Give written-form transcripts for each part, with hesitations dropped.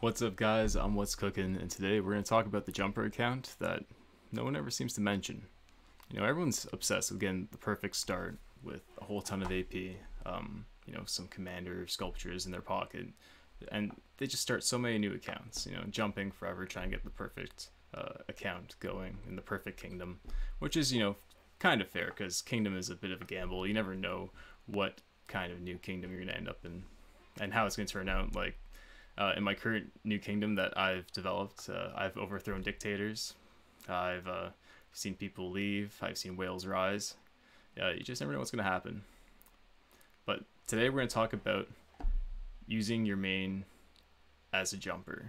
What's up, guys? I'm What's Cooking, and today we're going to talk about the jumper account that no one ever seems to mention. Everyone's obsessed with getting the perfect start with a whole ton of AP, some commander sculptures in their pocket, and they just start so many new accounts, jumping forever, trying to get the perfect account going in the perfect kingdom, which is, kind of fair because kingdom is a bit of a gamble. You never know what kind of new kingdom you're going to end up in and how it's going to turn out. In my current new kingdom that I've developed, I've overthrown dictators. I've seen people leave. I've seen whales rise. You just never know what's going to happen. But today we're going to talk about using your main as a jumper.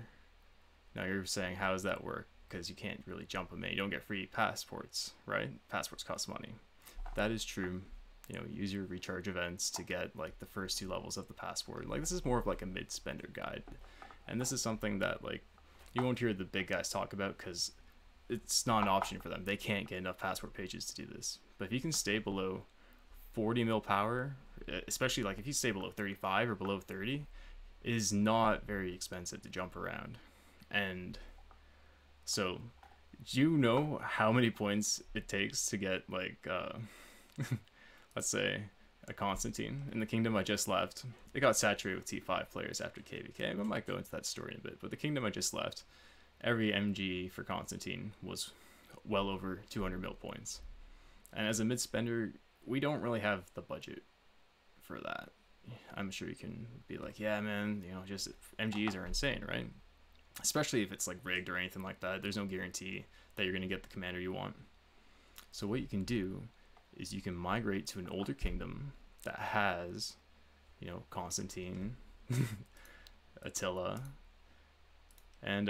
Now you're saying, how does that work? Because you can't really jump a main. You don't get free passports, right? Passports cost money. That is true. Use your recharge events to get like the first two levels of the passport. This is more of like a mid-spender guide, and this is something that you won't hear the big guys talk about because it's not an option for them. They can't get enough passport pages to do this. But if you can stay below 40 mil power, especially if you stay below 35 or below 30, it is not very expensive to jump around. And so, do you know how many points it takes to get let's say a Constantine in the kingdom I just left? It got saturated with T5 players after KVK. I might go into that story in a bit, but the kingdom I just left, every MGE for Constantine was well over 200 mil points. And as a mid-spender, we don't really have the budget for that. I'm sure you can be like, yeah, man, just MGEs are insane, right? Especially if it's rigged or anything like that. There's no guarantee that you're going to get the commander you want. So what you can do is you can migrate to an older kingdom that has, Constantine, Attila, and,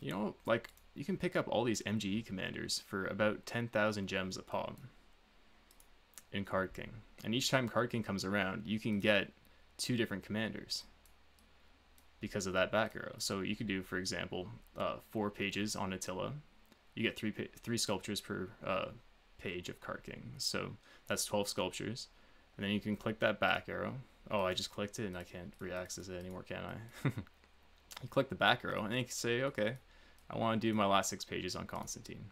you can pick up all these MGE commanders for about 10,000 gems a pop in Card King. And each time Card King comes around, you can get 2 different commanders because of that back arrow. So you could do, for example, 4 pages on Attila. You get 3 sculptures per page of Card King, so that's 12 sculptures, and then you can click that back arrow. Oh, I just clicked it and I can't re-access it anymore, can I? You click the back arrow and then you can say, okay, I want to do my last 6 pages on Constantine.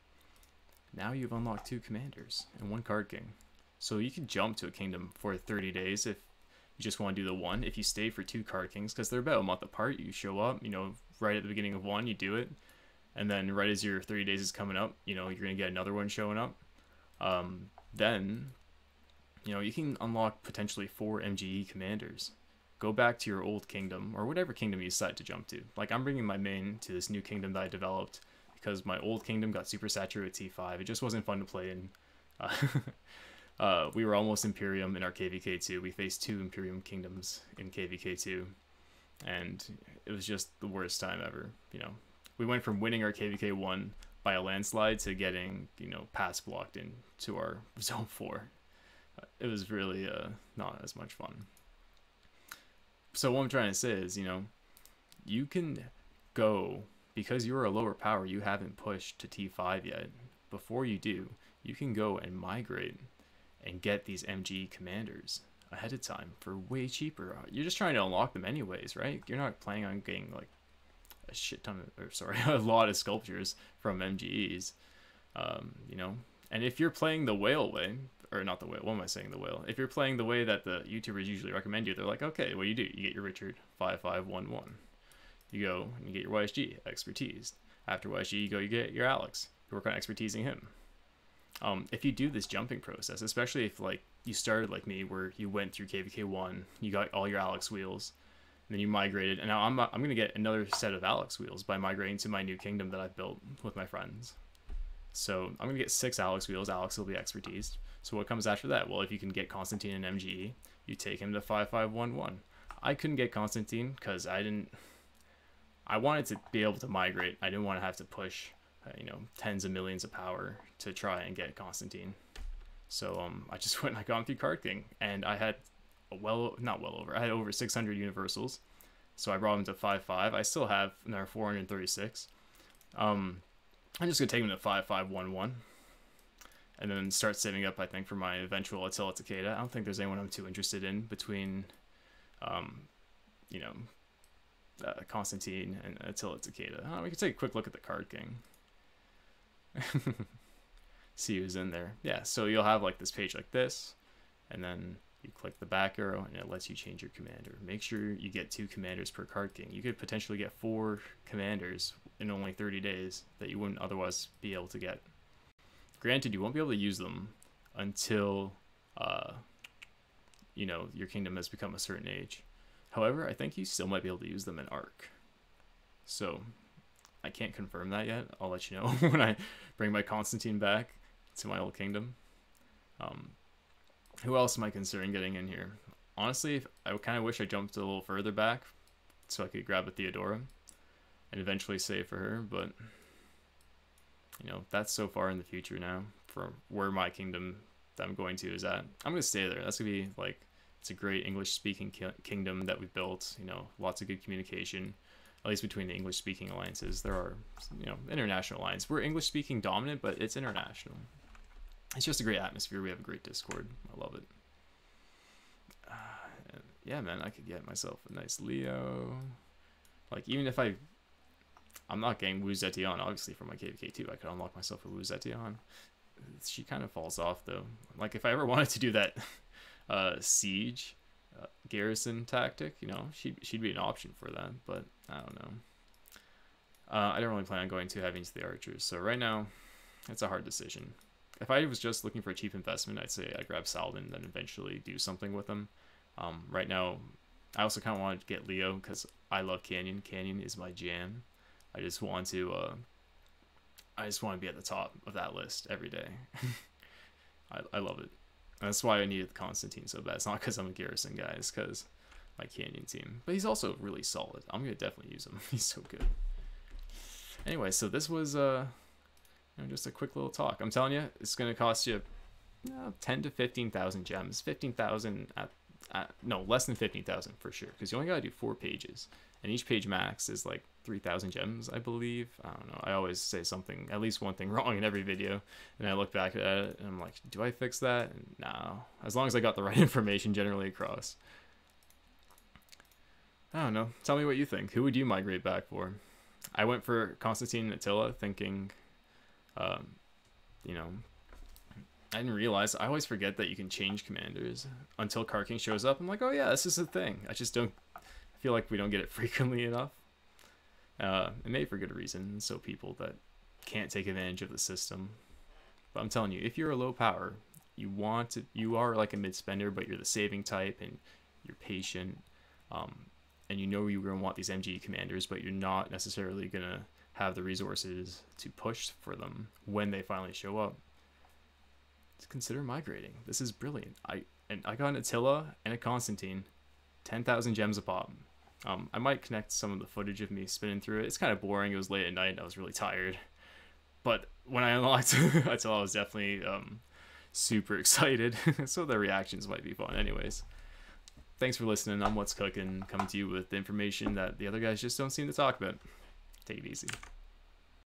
Now you've unlocked 2 commanders and 1 Card King, so you can jump to a kingdom for 30 days if you just want to do the one. If you stay for 2 Card Kings, because they're about a month apart, you show up, right at the beginning of one, you do it, and then right as your 30 days is coming up, you're going to get another one showing up. Then you can unlock potentially 4 MGE commanders. Go back to your old kingdom or whatever kingdom you decide to jump to. I'm bringing my main to this new kingdom that I developed because my old kingdom got super saturated with T5. It just wasn't fun to play in. We were almost Imperium in our KVK2. We faced 2 Imperium kingdoms in KVK2, and it was just the worst time ever. We went from winning our KVK1 by a landslide to getting, pass blocked into our zone 4. It was really not as much fun. So what I'm trying to say is, you can go, because you're a lower power, you haven't pushed to T5 yet. Before you do, you can go and migrate and get these MGE commanders ahead of time for way cheaper. You're just trying to unlock them anyways, right? You're not planning on getting a shit ton of, a lot of sculptures from MGEs, and if you're playing the whale way, or not the whale, what am I saying, the whale? If you're playing the way that the YouTubers usually recommend you, they're like, okay, what do? You get your Richard 5511. You go and you get your YSG, expertise. After YSG, you get your Alex. You work on expertising him. If you do this jumping process, especially if you started like me, where you went through KVK1, you got all your Alex wheels, and then you migrated, and now I'm gonna get another set of Alex wheels by migrating to my new kingdom that I've built with my friends. So I'm gonna get 6 Alex wheels. Alex will be expertise. So what comes after that? Well, if you can get Constantine and MGE, you take him to 5511. I couldn't get Constantine because I wanted to be able to migrate. I didn't want to have to push tens of millions of power to try and get Constantine. So I just went and I got him through Card King, and I had I had over 600 universals, so I brought him to 5.5. I still have another 436. I'm just gonna take him to 5511, and then start saving up, I think, for my eventual Attila Takeda. I don't think there's anyone I'm too interested in between, Constantine and Attila Takeda. We can take a quick look at the Card King. See who's in there. Yeah, so you'll have like this page like this, and then you click the back arrow and it lets you change your commander. Make sure you get 2 commanders per Card King. You could potentially get 4 commanders in only 30 days that you wouldn't otherwise be able to get. Granted, you won't be able to use them until you know, your kingdom has become a certain age. However, I think you still might be able to use them in Arc. So I can't confirm that yet. I'll let you know when I bring my Constantine back to my old kingdom. Who else am I considering getting in here? Honestly, I kind of wish I jumped a little further back so I could grab a Theodora and eventually save for her, but you know, that's so far in the future now for where my kingdom that I'm going to is at. I'm going to stay there. That's going to be like, it's a great English-speaking kingdom that we've built, you know, lots of good communication, at least between the English-speaking alliances. There are, you know, international alliances. We're English-speaking dominant, but it's international. It's just a great atmosphere. We have a great Discord. I love it. Yeah, man, I could get myself a nice Leo. Like, even if I'm not getting Wu Zetian, obviously, from my KVK2. I could unlock myself a Wu Zetian. She kind of falls off, though. Like, if I ever wanted to do that siege garrison tactic, you know, she'd be an option for that, but I don't know. I don't really plan on going too heavy into the archers, so right now, it's a hard decision. If I was just looking for a cheap investment, I'd say I'd grab Saladin and then eventually do something with him. Right now, I also kind of want to get Leo because I love Canyon. Canyon is my jam. I just want to be at the top of that list every day. I love it. And that's why I needed the Constantine so bad. It's not because I'm a garrison guy. It's because my Canyon team. But he's also really solid. I'm going to definitely use him. He's so good. Anyway, so this was you know, just a quick little talk. I'm telling you, it's going to cost you 10 to 15,000 gems. 15,000 no, less than 15,000 for sure. Because you only got to do 4 pages. And each page max is like 3,000 gems, I believe. I don't know. I always say something, at least one thing wrong in every video. And I look back at it and I'm like, do I fix that? And no. As long as I got the right information generally across. I don't know. Tell me what you think. Who would you migrate back for? I went for Constantine and Attila thinking, you know, I didn't realize. I always forget that you can change commanders until Card King shows up. I'm like, oh yeah, this is a thing. I just don't feel like we don't get it frequently enough. And maybe for good reason. So people that can't take advantage of the system. But I'm telling you, if you're a low power, you are like a mid spender, but you're the saving type and you're patient. And you know you're going to want these MGE commanders, but you're not necessarily going to have the resources to push for them when they finally show up. Consider migrating. This is brilliant. I got an Attila and a Constantine, 10,000 gems a pop. I might connect some of the footage of me spinning through it. It's kind of boring. It was late at night and I was really tired. But when I unlocked Attila, I was definitely super excited. So the reactions might be fun. Anyways, thanks for listening. I'm What's Cooking, coming to you with the information that the other guys just don't seem to talk about. Take it easy.